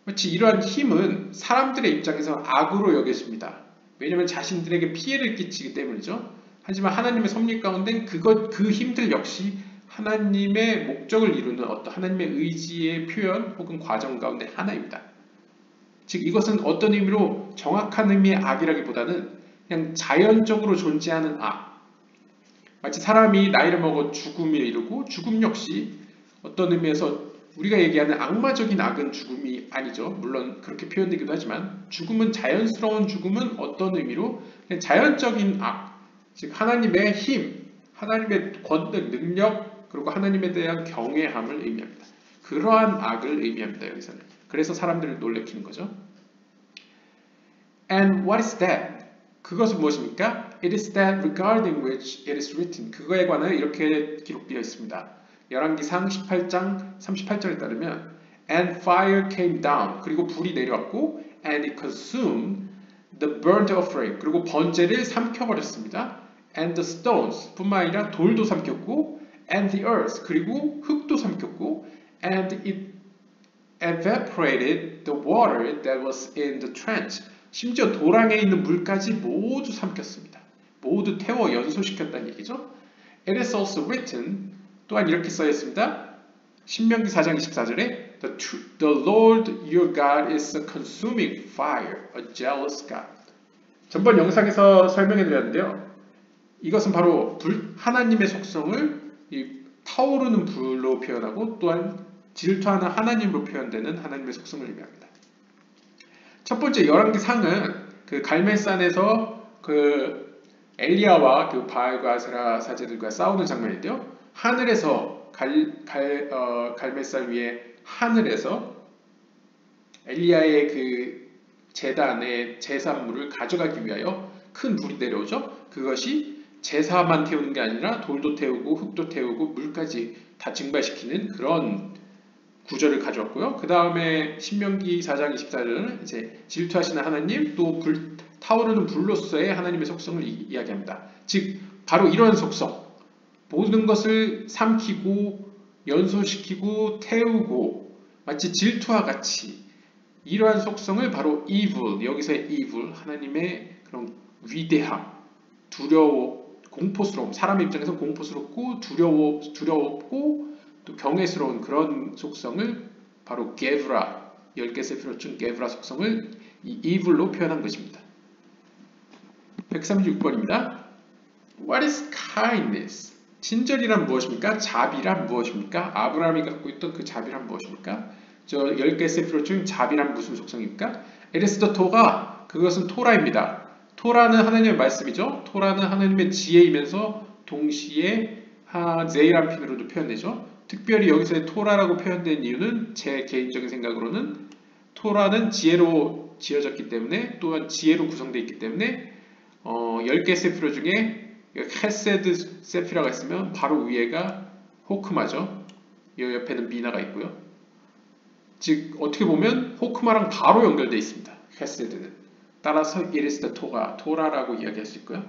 [SPEAKER 1] 마치 이러한 힘은 사람들의 입장에서 악으로 여겨집니다. 왜냐하면 자신들에게 피해를 끼치기 때문이죠. 하지만 하나님의 섭리 가운데 그 힘들 역시 하나님의 목적을 이루는 어떤 하나님의 의지의 표현 혹은 과정 가운데 하나입니다. 즉 이것은 어떤 의미로 정확한 의미의 악이라기보다는 그냥 자연적으로 존재하는 악. 마치 사람이 나이를 먹어 죽음에 이르고 죽음 역시 어떤 의미에서 우리가 얘기하는 악마적인 악은 죽음이 아니죠. 물론 그렇게 표현되기도 하지만 죽음은 자연스러운 죽음은 어떤 의미로 그냥 자연적인 악, 즉 하나님의 힘, 하나님의 권능, 능력 그리고 하나님에 대한 경외함을 의미합니다. 그러한 악을 의미합니다. 여기서는. 그래서 사람들을 놀래키는 거죠. And what is that? 그것은 무엇입니까? It is that regarding which it is written. 그거에 관해 이렇게 기록되어 있습니다. 열왕기상 18장 38절에 따르면 And fire came down. 그리고 불이 내려왔고 And it consumed the burnt offering. 그리고 번제를 삼켜버렸습니다. And the stones. 뿐만 아니라 돌도 삼켰고 And the earth. 그리고 흙도 삼켰고 And it evaporated the water that was in the trench. 심지어 도랑에 있는 물까지 모두 삼켰습니다. 모두 태워 연소시켰다는 얘기죠. It is also written, 또한 이렇게 써있습니다. 신명기 4장 24절에 The Lord your God is a consuming fire, a jealous God. 전번 영상에서 설명해 드렸는데요. 이것은 바로 하나님의 속성을 타오르는 불로 표현하고 또한 질투하는 하나님으로 표현되는 하나님의 속성을 의미합니다. 첫 번째 열왕기상은 그 갈멜산에서 그 엘리야와 그 바알과 아세라 사제들과 싸우는 장면인데요. 하늘에서 갈멜산 위에 하늘에서 엘리야의 그 제단의 제산물을 가져가기 위하여 큰 불이 내려오죠. 그것이 제사만 태우는 게 아니라 돌도 태우고 흙도 태우고 물까지 다 증발시키는 그런 구절을 가져왔고요. 그 다음에 신명기 4장 24절은 이제 질투하시는 하나님 또 타오르는 불로서의 하나님의 속성을 이야기합니다. 즉 바로 이러한 속성, 모든 것을 삼키고 연소시키고 태우고 마치 질투와 같이 이러한 속성을 바로 evil, 여기서의 evil, 하나님의 그런 위대함, 두려워, 공포스러움, 사람의 입장에서 공포스럽고 두려웠고 또 경외스러운 그런 속성을 바로 게브라, 10개 세피롯 중 게브라 속성을 이 evil로 표현한 것입니다. 136번입니다. What is kindness? 친절이란 무엇입니까? 자비란 무엇입니까? 아브라함이 갖고 있던 그 자비란 무엇입니까? 저 10개 세피롯 중 자비란 무슨 속성입니까? It is the Torah. 그것은 토라입니다. 토라는 하나님의 말씀이죠. 토라는 하나님의 지혜이면서 동시에 제이란핀으로도 표현되죠. 특별히 여기서의 토라라고 표현된 이유는 제 개인적인 생각으로는 토라는 지혜로 지어졌기 때문에 또한 지혜로 구성되어 있기 때문에 10개 세피라 중에 헤세드 세피라가 있으면 바로 위에가 호크마죠. 이 옆에는 미나가 있고요. 즉 어떻게 보면 호크마랑 바로 연결되어 있습니다. 헤세드는. 따라서 it is the Torah, 토라라고 이야기할 수 있고요.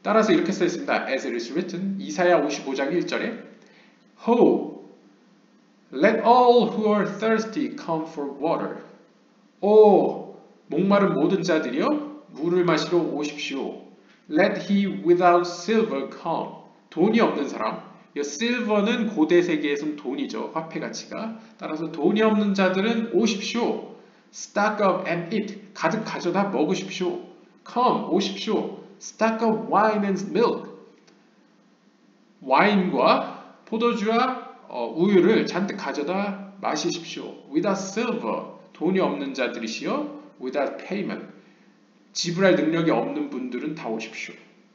[SPEAKER 1] 따라서 이렇게 써 있습니다. As it is written, 이사야 55장 1절에 Ho, let all who are thirsty come for water. 오, 목마른 모든 자들이여 물을 마시러 오십시오. Let he without silver come. 돈이 없는 사람. 이 silver는 고대 세계에서는 돈이죠. 화폐 가치가. 따라서 돈이 없는 자들은 오십시오. Stock up and eat. 가득 가져다 먹으십시오. Come, 오십시오. Stock up wine and milk. 와인과 포도주와 우유를 잔뜩 가져다 마시십시오. Without silver, 돈이 없는 자들이시여. Without payment, 지불할 능력이 없는 분들은 다 오십시오.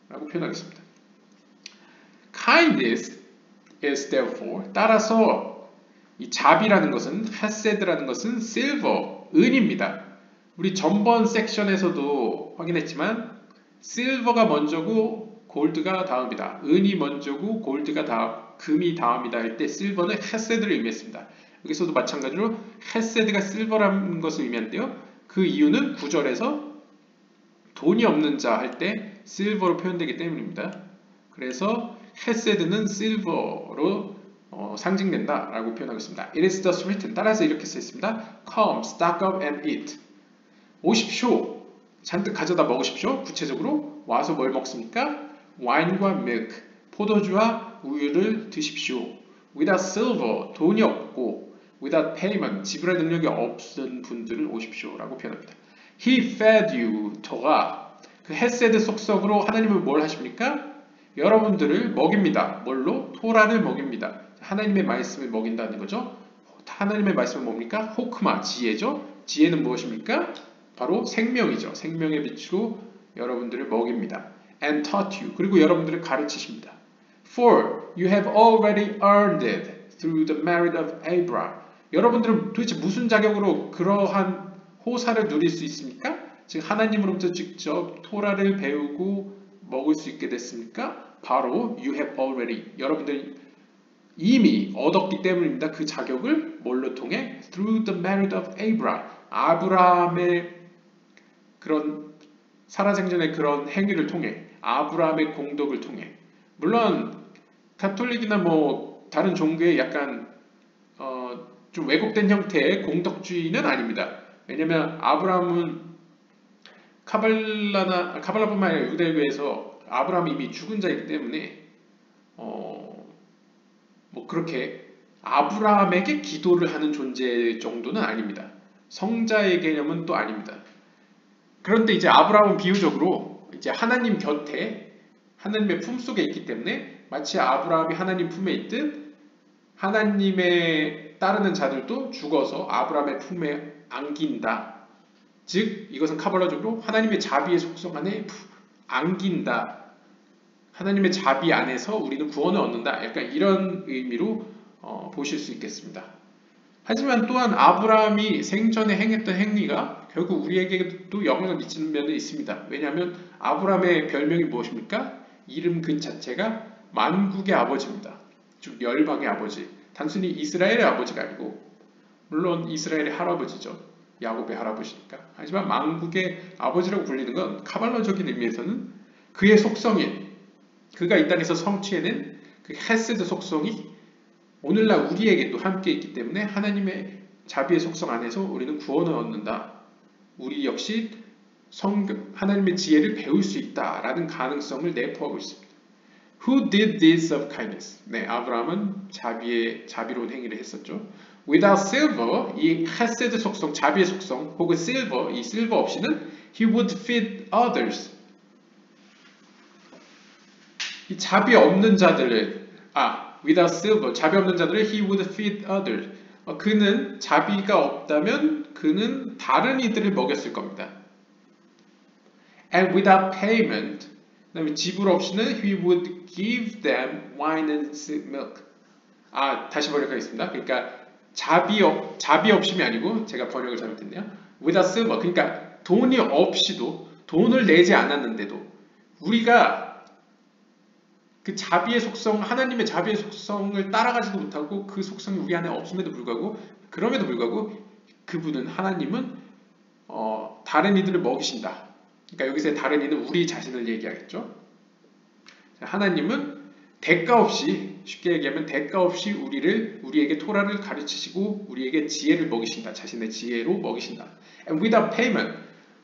[SPEAKER 1] 라고 표현하겠습니다. Kindness is therefore, 따라서 이 자비라는 것은, 헤세드라는 것은 silver, 은입니다. 우리 전번 섹션에서도 확인했지만 silver가 먼저고 골드가 다음이다. 은이 먼저고 골드가 다음, 금이 다음이다 할 때 실버는 헤세드를 의미했습니다. 여기서도 마찬가지로 헤세드가 실버라는 것을 의미하는데요. 그 이유는 9절에서 돈이 없는 자 할 때 실버로 표현되기 때문입니다. 그래서 헤세드는 실버로 상징된다 라고 표현하겠습니다. It is thus written. 따라서 이렇게 써 있습니다. Come, stock up and eat. 오십시오. 잔뜩 가져다 먹으십시오. 구체적으로 와서 뭘 먹습니까? 와인과 밀크, 포도주와 우유를 드십시오. Without silver, 돈이 없고 without payment, 지불할 능력이 없는 분들은 오십시오 라고 표현합니다. He fed you, 저가 그 헤세드 속성으로 하나님은 뭘 하십니까? 여러분들을 먹입니다. 뭘로? 토라를 먹입니다. 하나님의 말씀을 먹인다는 거죠. 하나님의 말씀은 뭡니까? 호크마, 지혜죠. 지혜는 무엇입니까? 바로 생명이죠. 생명의 빛으로 여러분들을 먹입니다. And taught you, 그리고 여러분들을 가르치십니다. For you have already earned it through the merit of Abraham. 여러분들은 도대체 무슨 자격으로 그러한 호사를 누릴 수 있습니까? 즉 하나님으로부터 직접 토라를 배우고 먹을 수 있게 됐습니까? 바로 you have already, 여러분들이 이미 얻었기 때문입니다. 그 자격을 뭘로 통해? Through the merit of Abraham. 아브라함의 그런 살아생전의 그런 행위를 통해, 아브라함의 공덕을 통해. 물론 가톨릭이나 뭐 다른 종교의 약간 좀 왜곡된 형태의 공덕주의는 아닙니다. 왜냐면 아브라함은 카발라뿐만 아니라 유대교에서 아브라함이 이미 죽은 자이기 때문에 뭐 그렇게 아브라함에게 기도를 하는 존재 정도는 아닙니다. 성자의 개념은 또 아닙니다. 그런데 이제 아브라함은 비유적으로 이제 하나님 곁에 하나님의 품속에 있기 때문에 마치 아브라함이 하나님 품에 있듯 하나님의 따르는 자들도 죽어서 아브라함의 품에 안긴다. 즉 이것은 카발라적으로 하나님의 자비의 속성 안에 안긴다. 하나님의 자비 안에서 우리는 구원을 얻는다. 약간 이런 의미로 보실 수 있겠습니다. 하지만 또한 아브라함이 생전에 행했던 행위가 결국 우리에게도 영향을 미치는 면이 있습니다. 왜냐하면 아브라함의 별명이 무엇입니까? 이름 그 자체가 만국의 아버지입니다. 즉 열방의 아버지. 단순히 이스라엘의 아버지가 아니고, 물론 이스라엘의 할아버지죠. 야곱의 할아버지니까. 하지만 만국의 아버지라고 불리는 건 카발라적인 의미에서는 그의 속성인, 그가 이 땅에서 성취해낸 그 헤세드 속성이 오늘날 우리에게도 함께 있기 때문에 하나님의 자비의 속성 안에서 우리는 구원을 얻는다. 우리 역시 하나님의 지혜를 배울 수 있다라는 가능성을 내포하고 있습니다. Who did this of kindness? 네, 아브라함은 자비로운 행위를 했었죠. Without silver, 이 헤세드 속성, 자비의 속성, 혹은 silver, 이 silver 없이는 he would feed others. 이 자비 없는 자들을, without silver, 자비 없는 자들을 he would feed others. 그는 자비가 없다면 그는 다른 이들을 먹였을 겁니다. And without payment, 그다음에 지불 없이는 he would give them wine and milk. 다시 번역하겠습니다. 그러니까 자비 없음이 아니고 제가 번역을 잘못했네요. Without silver, 그러니까 돈이 없이도, 돈을 내지 않았는데도 우리가 그 자비의 속성, 하나님의 자비의 속성을 따라가지도 못하고 그 속성이 우리 안에 없음에도 불구하고, 그럼에도 불구하고 그분은, 하나님은 다른 이들을 먹이신다. 그러니까 여기서의 다른 이는 우리 자신을 얘기하겠죠. 하나님은 대가 없이, 쉽게 얘기하면 대가 없이 우리에게 토라를 가르치시고 우리에게 지혜를 먹이신다. 자신의 지혜로 먹이신다. And without payment,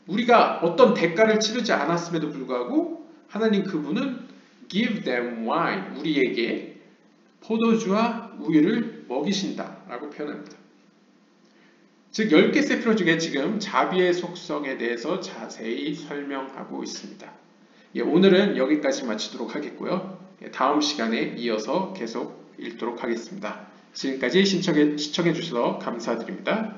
[SPEAKER 1] 우리가 어떤 대가를 치르지 않았음에도 불구하고 하나님 그분은 give them wine, 우리에게 포도주와 우유를 먹이신다 라고 표현합니다. 즉 10개 세피로 중에 지금 자비의 속성에 대해서 자세히 설명하고 있습니다. 오늘은 여기까지 마치도록 하겠고요. 다음 시간에 이어서 계속 읽도록 하겠습니다. 지금까지 시청해 주셔서 감사드립니다.